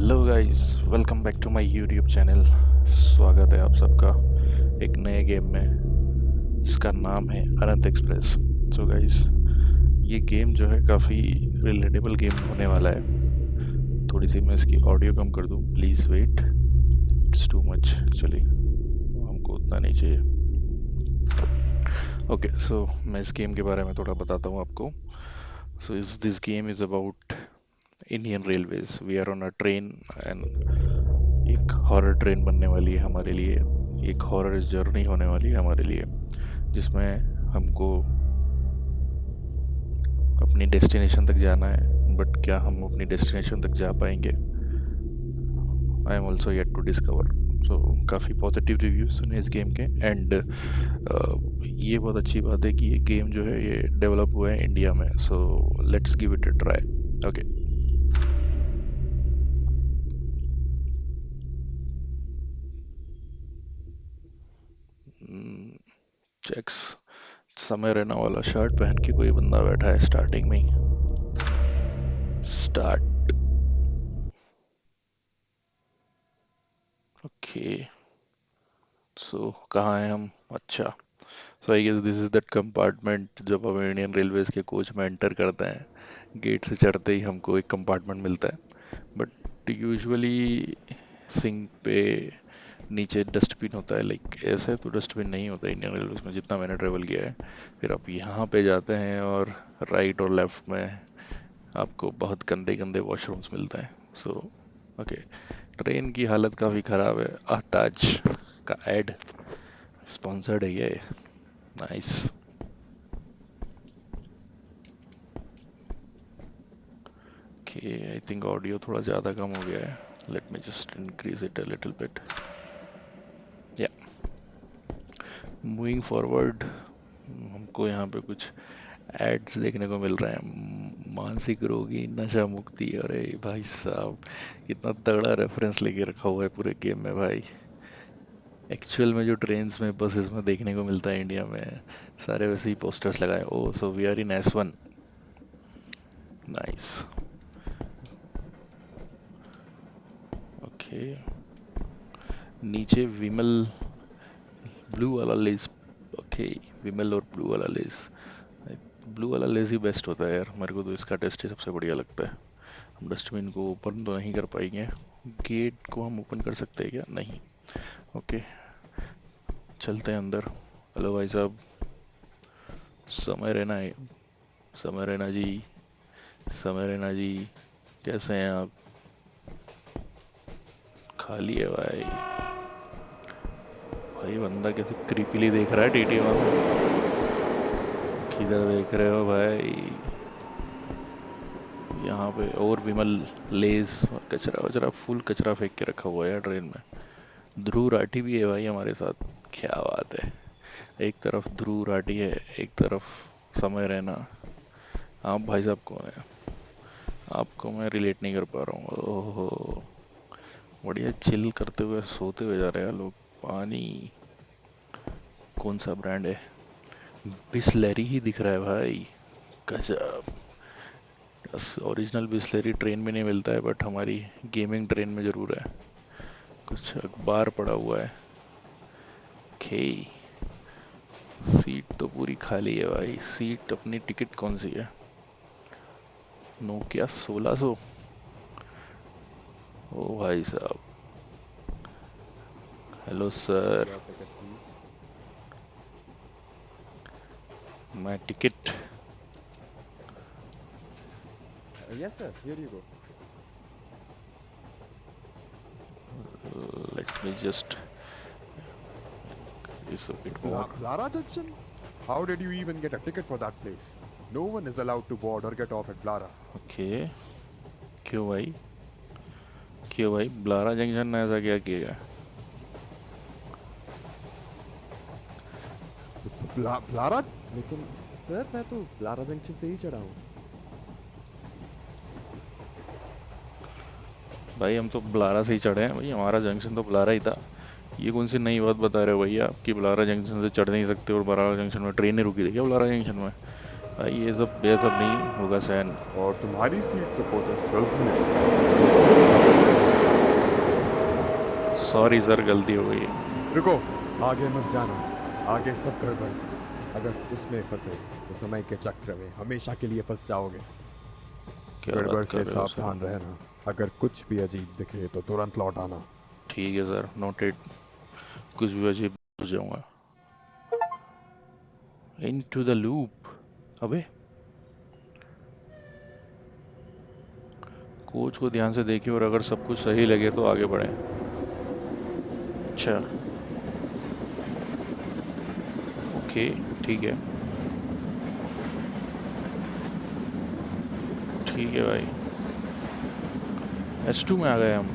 Hello guys, welcome back to my YouTube channel. स्वागत है आप सबका एक नए गेम में जिसका नाम है अनंत एक्सप्रेस। सो गाइस, ये गेम जो है काफ़ी रिलेटेबल गेम होने वाला है। थोड़ी सी मैं इसकी ऑडियो कम कर दूं, please wait, it's too much actually, हमको उतना नहीं चाहिए। ओके, सो मैं इस गेम के बारे में थोड़ा बताता हूँ आपको। सो इस this game is about Indian railways. We are on a train and एक हॉरर ट्रेन बनने वाली है हमारे लिए, एक हॉरर जर्नी होने वाली है हमारे लिए, जिसमें हमको अपनी डेस्टिनेशन तक जाना है। बट क्या हम अपनी डेस्टिनेशन तक जा पाएंगे? I am also yet to discover. So काफ़ी पॉजिटिव रिव्यूज सुने इस गेम के एंड ये बहुत अच्छी बात है कि ये गेम जो है ये डेवलप हुआ है इंडिया में। So let's give it a try. Okay, checks. समय रहना वाला शर्ट पहन के कोई बंदा बैठा है स्टार्टिंग में ही। स्टार्ट। ओके, सो कहाँ हैं हम? अच्छा, so I guess this is that compartment जब हम इंडियन रेलवेज के कोच में एंटर करते हैं। गेट से चढ़ते ही हमको एक कंपार्टमेंट मिलता है। बट यूजुअली सिंक पे नीचे डस्टबिन होता है। लाइक ऐसे तो डस्टबिन नहीं होता इंडियन रेलवेज में, जितना मैंने ट्रेवल किया है। फिर आप यहाँ पे जाते हैं और राइट और लेफ्ट में आपको बहुत गंदे गंदे वॉशरूम्स मिलते हैं। सो ओके, ट्रेन की हालत काफ़ी ख़राब है। ताज का एड स्पॉन्सर्ड है ये। Nice. Okay, I think audio थोड़ा ज़्यादा कम हो गया है। Let me just increase it a little bit. या, मूविंग फॉरवर्ड, हमको यहाँ पे कुछ एड्स देखने को मिल रहे हैं। मानसिक रोगी नशा मुक्ति। अरे भाई साहब, कितना तगड़ा रेफरेंस लेके रखा हुआ है पूरे गेम में भाई। एक्चुअल में जो ट्रेन्स में बसेस में देखने को मिलता है इंडिया में, सारे वैसे ही पोस्टर्स लगाए। Oh, so we are in S1। Nice. Okay, नीचे विमल ब्लू वाला लेस। ओके, विमल और ब्लू वाला लेस। ब्लू वाला लेस ही बेस्ट होता है यार, मेरे को तो इसका टेस्ट ही सबसे बढ़िया लगता है। हम डस्टबिन को ओपन तो नहीं कर पाएंगे। गेट को हम ओपन कर सकते हैं क्या? नहीं। ओके, चलते हैं अंदर। हेलो भाई साहब, समय रहना है। समय रहना जी, समय रहना जी, कैसे हैं आप? खाली है भाई। भाई बंदा कैसे क्रीपीली देख रहा है टीटी वहाँ। किधर देख रहे हो भाई? यहाँ पे और विमल लेज और कचरा वचरा, फुल कचरा फेंक के रखा हुआ है यार ट्रेन में। ध्रुव राठी भी है भाई हमारे साथ। क्या बात है, एक तरफ ध्रुव राठी है, एक तरफ समय रहना। आप भाई साहब कौन है? आपको मैं रिलेट नहीं कर पा रहा हूँ। ओहो, बढ़िया चिल करते हुए सोते हुए जा रहे हैं लोग। पानी कौन सा ब्रांड है? बिसलेरी ही दिख रहा है भाई। गजब। ओरिजिनल बिसलेरी ट्रेन में नहीं मिलता है, बट हमारी गेमिंग ट्रेन में ज़रूर है। कुछ अखबार पड़ा हुआ है। ओके, सीट तो पूरी खाली है भाई। सीट अपनी टिकट कौन सी है? नोकिया 1600। ओ भाई साहब, hello sir. Your ticket, please. मैं ticket, Yes, sir. Here you go. Let me just increase a bit more. Blara Junction? How did you even get a ticket for that place? No one is allowed to board or get off at Blara. Okay, क्यों भाई? क्यों भाई, ब्लारा junction में ऐसा क्या किया? Blara? लेकिन sir मैं तो ब्लारा जंक्शन से ही चढ़ा हूँ। भाई हम तो ब्लारा से ही चढ़े हैं भाई, हमारा जंक्शन तो ब्लारा ही था। ये कौन सी नई बात बता रहे हो भैया आप कि ब्लारा जंक्शन से चढ़ नहीं सकते और ब्लारा जंक्शन में ट्रेन नहीं रुकी थी क्या ब्लारा जंक्शन में? भाई ये सब नहीं होगा सहन। और तुम्हारी सीट तो कोच 12 में है। सॉरी सर, गलती हो गई। रुको, आगे मत जाना, आगे सब गड़बड़। अगर उसमें फंसे तो समय के चक्र में हमेशा के लिए फंस जाओगे। क्या गड़बड़ बात कर से रहे हो सर? सावधान रहना, अगर कुछ भी अजीब दिखे तो तुरंत लौट आना। ठीक है सर, नोटेड। कुछ भी अजीब हो जाऊंगा। Into the loop. अबे, कोच को ध्यान से देखिए और अगर सब कुछ सही लगे तो आगे बढ़ें। अच्छा, ओके, ठीक है। ठीक है भाई। S2 में आ गए हम।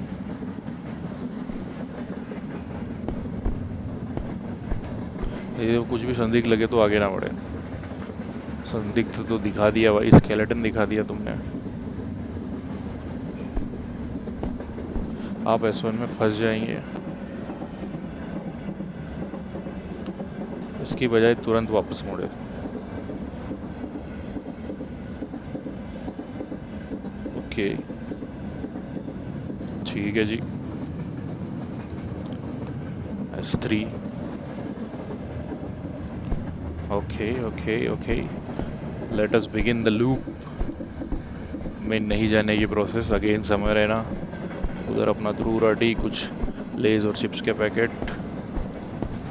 ये कुछ भी संदिग्ध लगे तो आगे ना बढ़े। संदिग्ध तो दिखा दिया भाई, स्केलेटन दिखा दिया तुमने। आप S1 में फंस जाएंगे, इसकी बजाय तुरंत वापस मुड़े। ओके, ठीक है जी। S3। Okay okay okay, let us begin the loop. में नहीं जाने की प्रोसेस, अगेन समय रहना। उधर अपना ध्रुव कुछ लेज और चिप्स के पैकेट।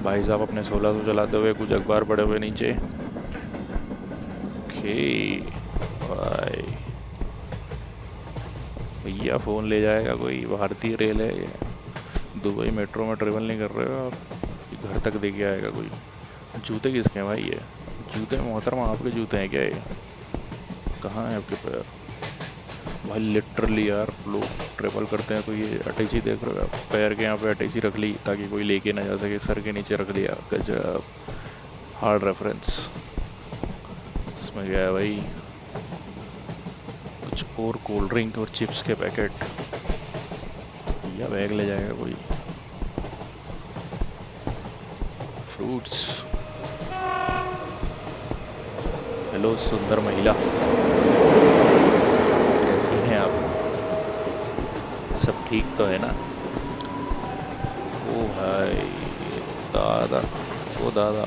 भाई साहब अपने 1600 चलाते हुए कुछ अखबार पड़े हुए नीचे। ओके भाई, भैया फ़ोन ले जाएगा कोई? भारतीय रेल है ये? दुबई मेट्रो में ट्रेवल नहीं कर रहे हो आप? घर तक दे के आएगा कोई? जूते किसके हैं भाई ये? जूते मोहतरमा आपके जूते हैं क्या ये? कहाँ है आपके पैर? भाई लिटरली यार, लोग ट्रेवल करते हैं तो ये अटैची देख रहे हो आप? पैर के यहाँ पे अटैची रख ली ताकि कोई लेके ना जा सके, सर के नीचे रख लिया। गजब, हार्ड रेफरेंस। इसमें क्या है भाई? कुछ और कोल्ड ड्रिंक और चिप्स के पैकेट। या बैग ले जाएगा कोई? फ्रूट्स। हेलो सुंदर महिला, कैसी हैं आप? सब ठीक तो है ना? ओ भाई, दादा, ओ दादा,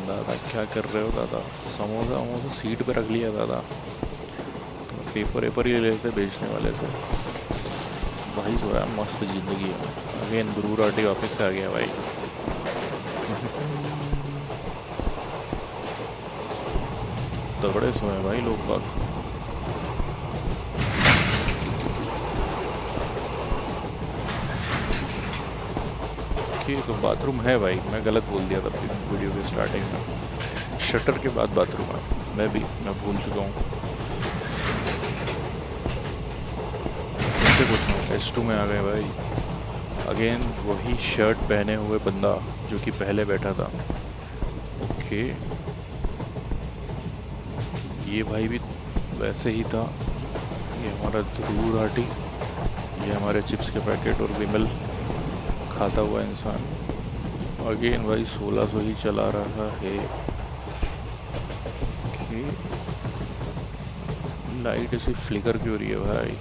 दादा क्या कर रहे हो दादा? समोसा वमोसा सीट पे रख लिया दादा। तो पेपर वेपर ही लेते बेचने वाले से। भाई जो है मस्त जिंदगी है। अगेन गुरु राठी वापस से आ गया भाई। तगड़े सोए भाई लोग बाग। ओके, तो बाथरूम है भाई, मैं गलत बोल दिया था वीडियो के स्टार्टिंग में। शटर के बाद बाथरूम है, मैं भूल चुका हूँ। S2 में आ गए भाई। अगेन वही शर्ट पहने हुए बंदा जो कि पहले बैठा था। ओके, ये भाई भी वैसे ही था। ये हमारा ध्रुव राठी, ये हमारे चिप्स के पैकेट और विमल खाता हुआ इंसान। अगेन भाई 1600 ही चला रहा है। ओके, लाइट ऐसी फ्लिकर क्यों हो रही है भाई?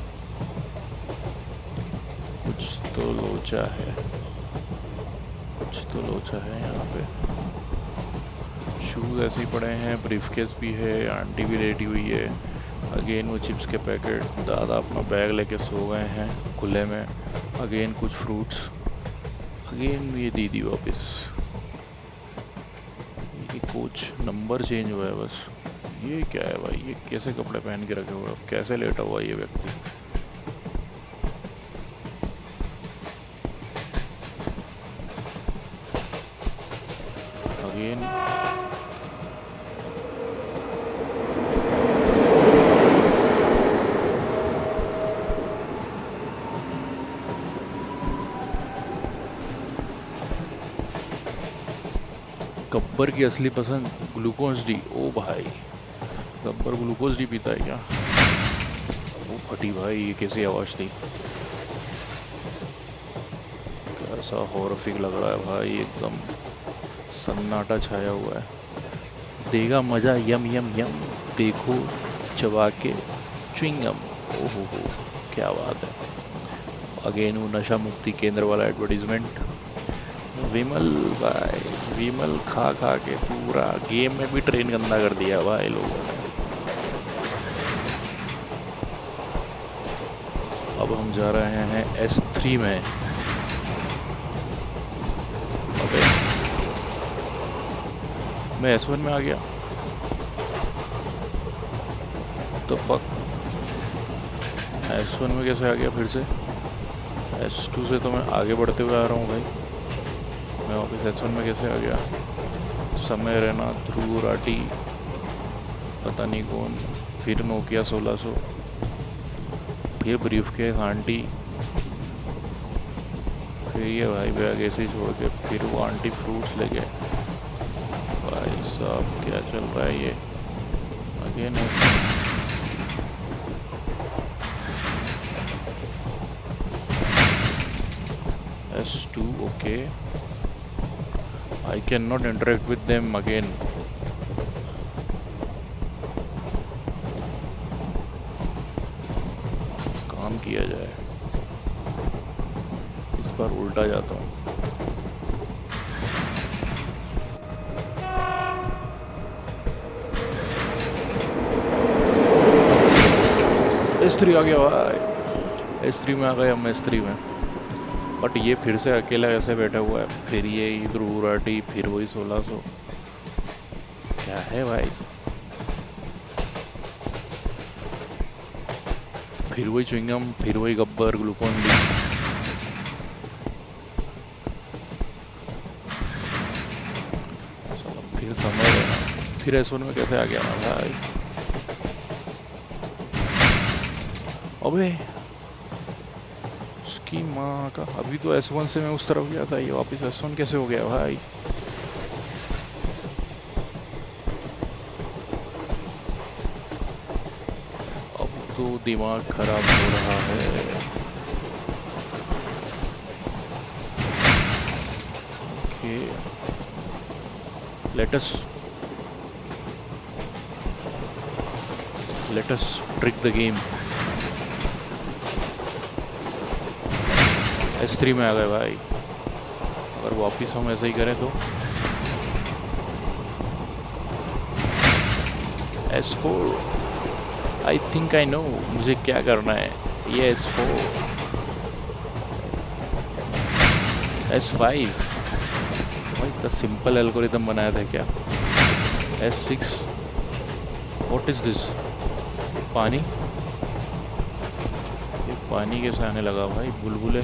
कुछ तो लोचा है, कुछ तो लोचा है यहाँ पे। शूज़ ऐसे ही पड़े हैं, ब्रीफकेस भी है, आंटी भी लेटी हुई है। अगेन वो चिप्स के पैकेट। दादा अपना बैग लेके सो गए हैं खुले में। अगेन कुछ फ्रूट्स। अगेन ये दीदी वापस। ये कोच नंबर चेंज हुआ है बस। ये क्या है भाई? ये कैसे कपड़े पहन के रखे हुए हैं? कैसे लेटा हुआ ये व्यक्ति? अगेन गब्बर की असली पसंद ग्लूकोज डी। ओ भाई, गब्बर ग्लूकोज डी पीता है क्या? वो फटी भाई, ये कैसी आवाज़ थी? कैसा हॉररिफिक लग रहा है भाई, एकदम सन्नाटा छाया हुआ है। देगा मजा यम यम यम, देखो चबा के च्युइंगम। ओहो हो, क्या बात है। अगेन वो नशा मुक्ति केंद्र वाला एडवर्टीजमेंट। विमल भाई, विमल खा खा के पूरा गेम में भी ट्रेन गंदा कर दिया भाई लोगों ने। अब हम जा रहे हैं S3 में। अबे मैं S1 में आ गया तो फक। S1 में कैसे आ गया फिर से? S2 से तो मैं आगे बढ़ते हुए आ रहा हूँ भाई। मैं वापस S1 में कैसे आ गया? समय रहना, ध्रुव राठी, पता नहीं कौन, फिर नोकिया 1600, फिर ब्रीफ केस आंटी, फिर ये भाई बैग ऐसे ही छोड़ के फिर वो आंटी फ्रूट्स लेके। भाई साहब क्या चल रहा है ये? Again S2, okay. I cannot interact with them again. काम किया जाए, इस बार उल्टा जाता हूँ। S3 आ गया भाई। S3 में आ गया हम S3 में। बट ये फिर से अकेला ऐसे बैठा हुआ है, फिर ये ध्रुव राठी, फिर वही 1600। क्या है भाई? फिर वही च्युइंगम, फिर वही गब्बर, ग्लूकोन डी। फिर समय लेना, फिर S1 में कैसे आ गया ना भाई? अबे उसकी माँ का, अभी तो S1 से मैं उस तरफ गया था, ये वापस S1 कैसे हो गया भाई? अब तो दिमाग खराब हो रहा है। Okay, let us trick the game। S3 में आ गए भाई। अगर वापिस हम ऐसा ही करें तो S4। I think I know मुझे क्या करना है। ये S4, S5 भाई, इतना सिंपल एल्गोरिथम बनाया था क्या? S6, what is this? पानी, ये पानी कैसे आने लगा भाई? बुलबुले।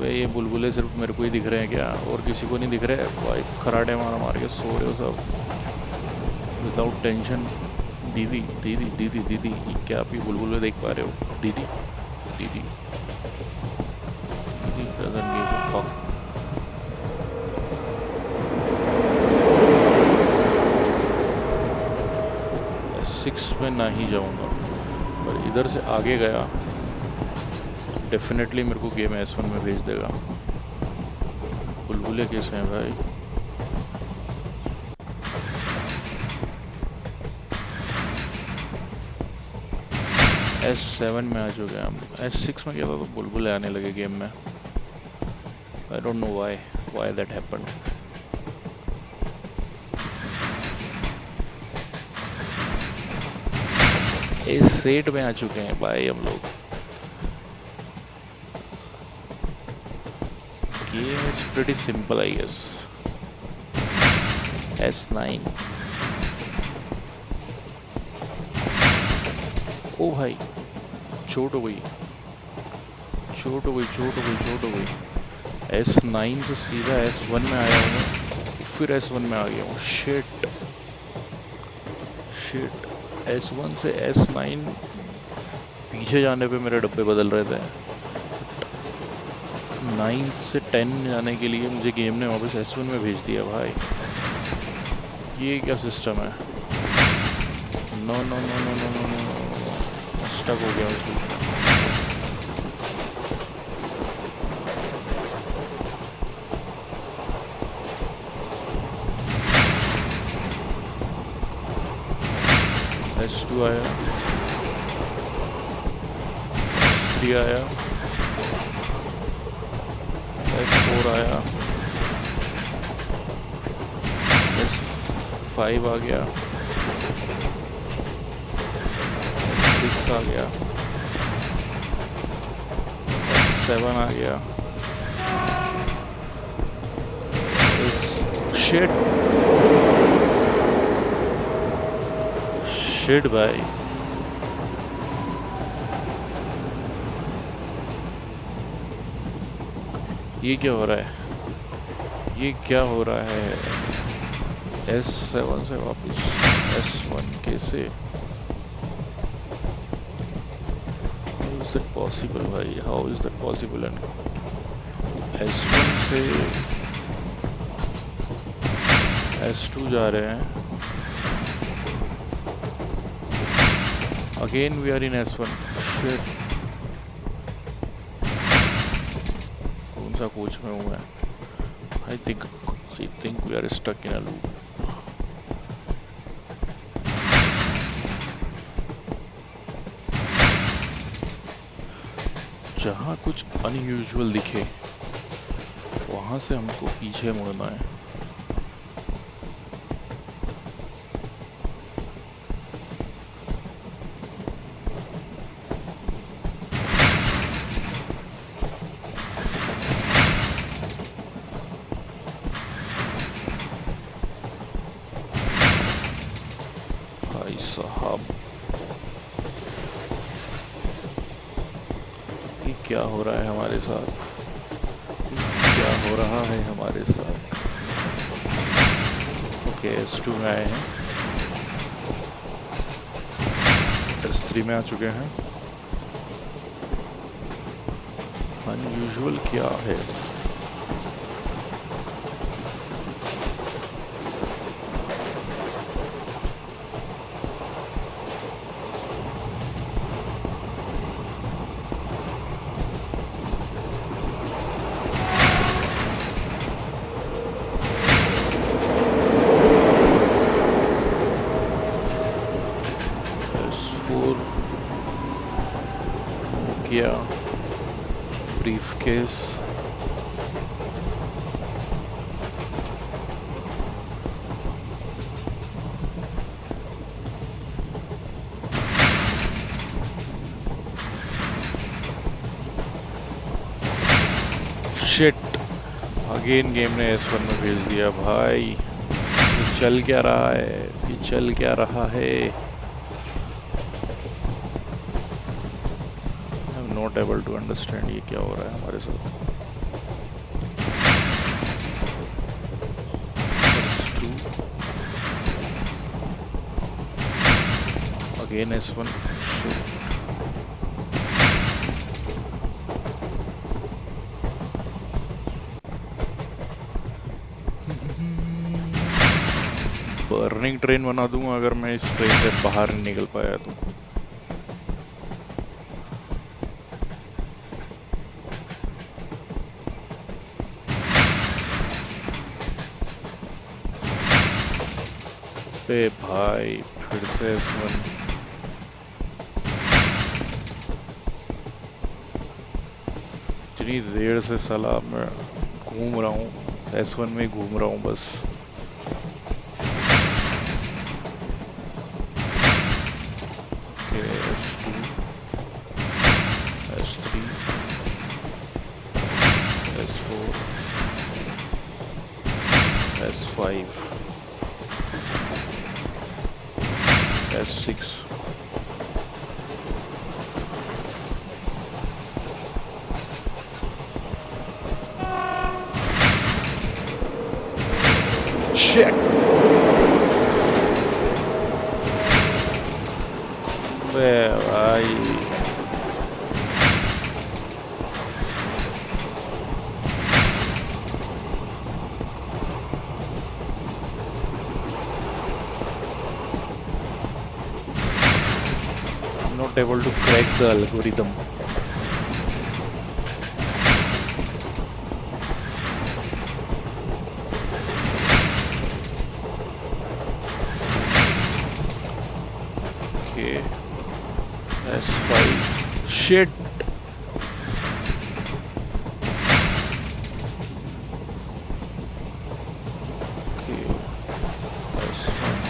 वे ये बुलबुले सिर्फ मेरे को ही दिख रहे हैं क्या? और किसी को नहीं दिख रहे? भाई खराटे मार मार के सो रहे हो सब विदाउट टेंशन। दीदी दीदी दीदी दीदी, क्या आप ये बुलबुले देख पा रहे हो? दीदी दीदी दीदी doesn't give a fuck। S6 में ना ही जाऊंगा, पर इधर से आगे गया डेफिनेटली मेरे को गेम S1 में भेज देगा। बुलबुले कैसे हैं भाई? S7 में आ चुके हैं हम। S6 में क्या था तो बुलबुले आने लगे गेम में। I don't know why that happened. S8 में आ चुके हैं भाई हम लोग। Game is pretty simple, I guess। S9। ओ भाई, चोट हो गई, चोट हो गई, चोट हो गई, चोट हो गई। S9 से सीधा S1 में आया हूँ, फिर S1 में आ गया हूँ। शिट शिट, S1 से S9 पीछे जाने पे मेरे डब्बे बदल रहे थे। 9 से 10 जाने के लिए मुझे गेम ने वापस S1 में भेज दिया भाई। ये क्या सिस्टम है? No no no no no no no, stuck हो गया उसमें। S2 आया, S3 आया, S4 आया, S5 आ गया, S6 आ गया, S7 आ गया, शिट शिट भाई, ये क्या हो रहा है, ये क्या हो रहा है? S7 से वापस S1 कैसे? हाउ इज दैट पॉसिबल भाई, how is that possible? And S1 से S2 जा रहे हैं, again we are in S1। Shit, कौन सा कोच में हूँ मैं? I think we are stuck in a loop. जहाँ कुछ अनयूजुअल दिखे वहाँ से हमको पीछे मुड़ना है। भाई साहब, ये क्या हो रहा है हमारे साथ? क्या हो रहा है हमारे साथ? ओके, S2 में आए हैं, S3 में आ चुके हैं। अनयूजुअल क्या है? किया ब्रीफकेस, शिट, अगेन गेम ने S1 में भेज दिया भाई। ये चल क्या रहा है, ये चल क्या रहा है? नॉट एबल टू अंडरस्टैंड ये क्या हो रहा है हमारे साथ। अगेन S1, बर्निंग ट्रेन बना दूंगा अगर मैं इस ट्रेन से बाहर नहीं निकल पाया तो। ए भाई, फिर से S1। इतनी देर से साला मैं घूम रहा हूँ, S1 में घूम रहा हूँ बस। S2, S3, S4, S5, S6, shit, भाई I'm not able to crack the algorithm. Okay S5 shit okay S1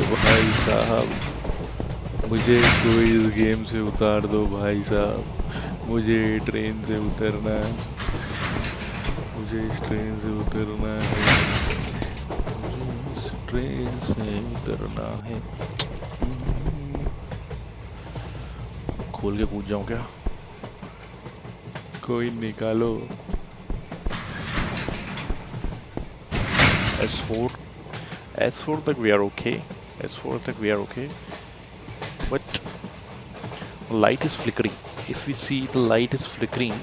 भाई साहब मुझे कोई इस गेम से उतार दो भाई साहब मुझे ट्रेन से उतरना है मुझे इस ट्रेन से उतरना है मुझे इस ट्रेन से उतरना है खोल के कूद जाऊं क्या कोई निकालो S4 S4 तक we are okay S4 तक we are okay but light is flickering if we see the light is flickering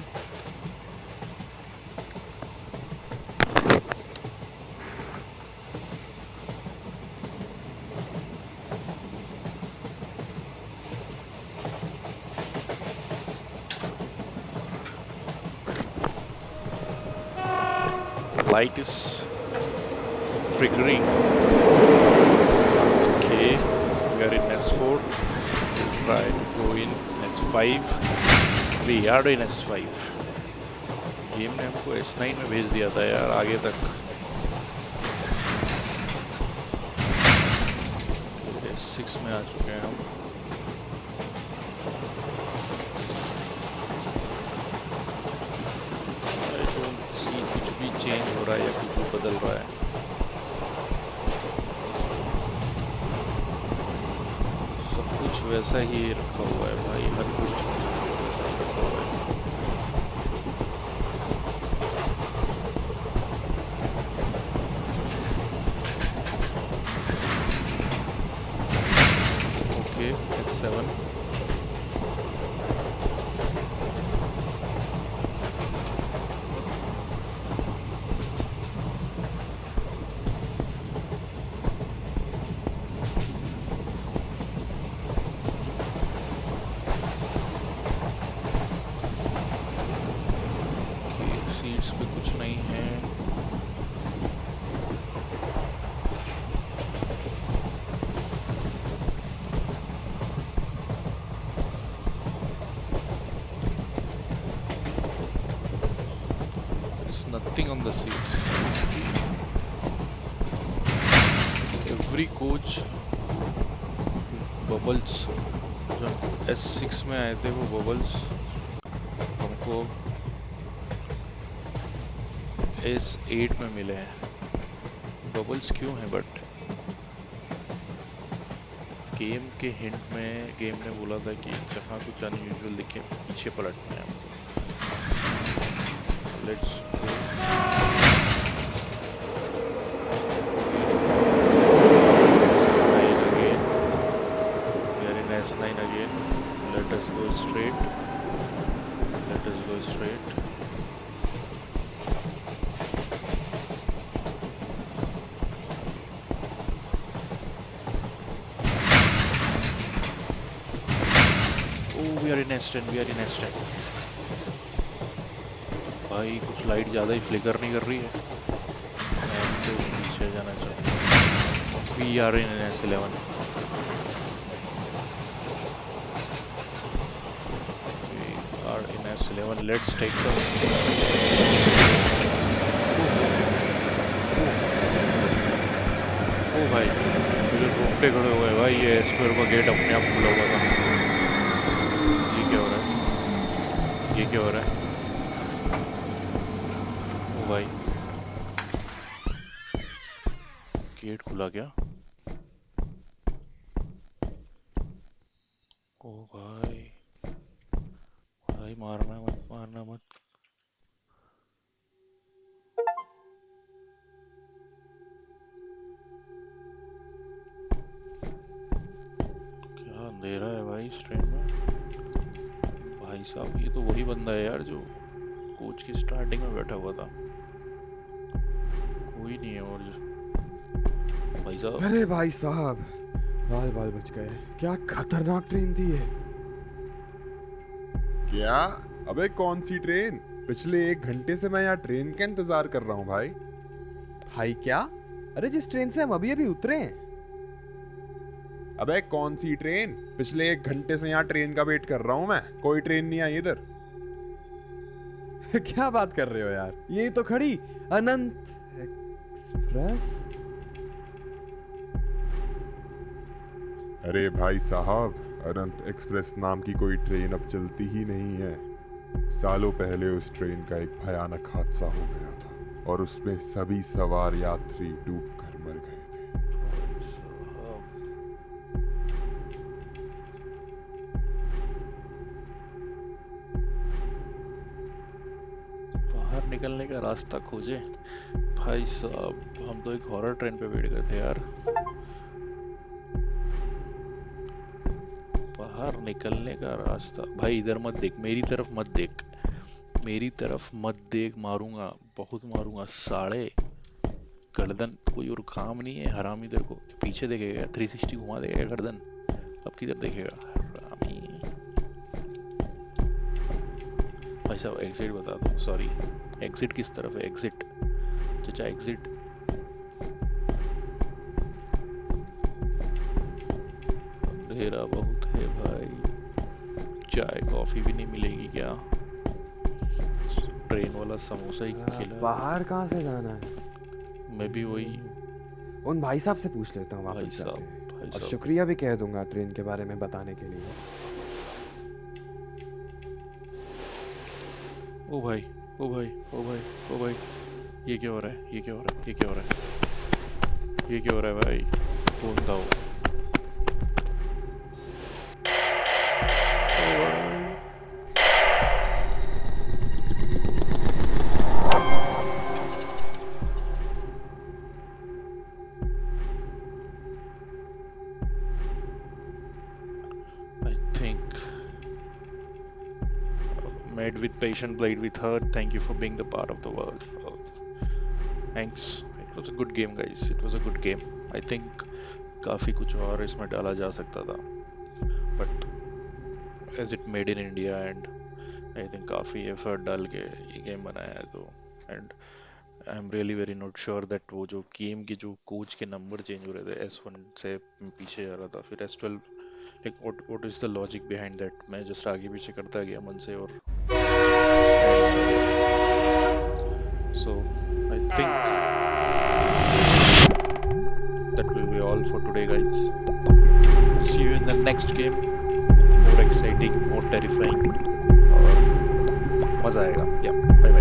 light is flickering okay we are in S4 try to go in S5 we are in S5 game ने हमको S9 में भेज दिया था यार आगे तक S6 में आ चुके हैं हम I don't see कुछ भी चेंज हो रहा है या कुछ भी बदल रहा है सब कुछ वैसा ही रखा हुआ है भाई हर कुछ वैसा रखा हुआ है ओके S7 सीट्स पे कुछ नहीं है there's nothing on the seats every coach bubbles जब S6 में आए थे वो बबल्स हमको S8 में मिले हैं बबल्स क्यों हैं बट गेम के हिंट में गेम ने बोला था कि जहाँ कुछ अनयूजुअल दिखे पीछे पलटना है let's go S9 again let us go straight we are in S10 भाई कुछ लाइट ज़्यादा ही फ्लिकर नहीं कर रही है मैं तो पीछे जाना चाहूँगा we are in S11 we are in S11 let's take the ओ भाई मुझे रोकते खड़े हो गए भाई ये S12 का गेट अपने आप खुला हुआ था ये क्या हो रहा है ओ भाई गेट खुला क्या ओ भाई भाई मारना मत क्या अंधेरा है भाई इस ट्रेन में भाई साहब ये तो वही बंदा है यार जो कोच की स्टार्टिंग में बैठा हुआ था कोई नहीं है और जो भाई साहब अरे भाई साहब बाल बाल बच गए। क्या खतरनाक ट्रेन थी ये। क्या? अबे कौन सी ट्रेन? पिछले 1 घंटे से मैं यहाँ ट्रेन का इंतजार कर रहा हूँ भाई। भाई क्या? अरे जिस ट्रेन से हम अभी अभी उतरे हैं। अबे कौन सी ट्रेन? पिछले 1 घंटे से यहाँ ट्रेन का वेट कर रहा हूँ मैं, कोई ट्रेन नहीं आई इधर। क्या बात कर रहे हो यार, ये तो खड़ी अनंत एक्सप्रेस। अरे भाई साहब, अनंत एक्सप्रेस नाम की कोई ट्रेन अब चलती ही नहीं है। सालों पहले उस ट्रेन का एक भयानक हादसा हो गया था और उसमें सभी सवार यात्री डूबकर मर गए थे। बाहर निकलने का रास्ता खोजे भाई साहब। हम तो एक हॉरर ट्रेन पे बैठ गए थे यार। बाहर निकलने का रास्ता भाई, इधर मत देख, मेरी तरफ मत देख, मेरी तरफ मत देख, मारूंगा, बहुत मारूंगा साले। गर्दन कोई और काम नहीं है हराम, इधर को पीछे देखेगा, 360 घुमा देगा गर्दन, अब किधर देखेगा हरामी। भाई साहब एग्जिट बता दो, सॉरी एग्जिट किस तरफ है? एग्जिट चाचा, एग्जिट। अंधेरा बहुत है भाई, चाय कॉफी भी नहीं मिलेगी क्या? ट्रेन वाला समोसा ही खिला। बाहर कहाँ से जाना है? मैं भी वही। उन भाई साहब से पूछ लेता हूँ भाई वापस साहब, जाके, भाई और साहब। शुक्रिया भी कह दूंगा ट्रेन के बारे में बताने के लिए। ओ भाई, ओ भाई, ओ भाई, ओ भाई, ये क्या हो रहा है? ये क्या हो रहा है? ये क्या हो रहा है? ये क्या हो रहा है भाई? कौन था वो? I think made with patient, played with heart. Thank you for being the part of the world. Thanks. It was a good game, guys. It was a good game. I think काफी कुछ और इसमें डाला जा सकता था, but as it made in India and I think काफी effort डाल के ये game बनाया है तो, and I'm really very not sure that वो जो गेम के जो कोच के नंबर चेंज हो रहे थे, S1 से पीछे जा रहा था, फिर S12, like what is the logic behind that? मैं just आगे पीछे करता गया मन से, और so I think that will be all for today, guys. See you in the next game. More exciting, more terrifying, और मजा आएगा. Yeah, bye.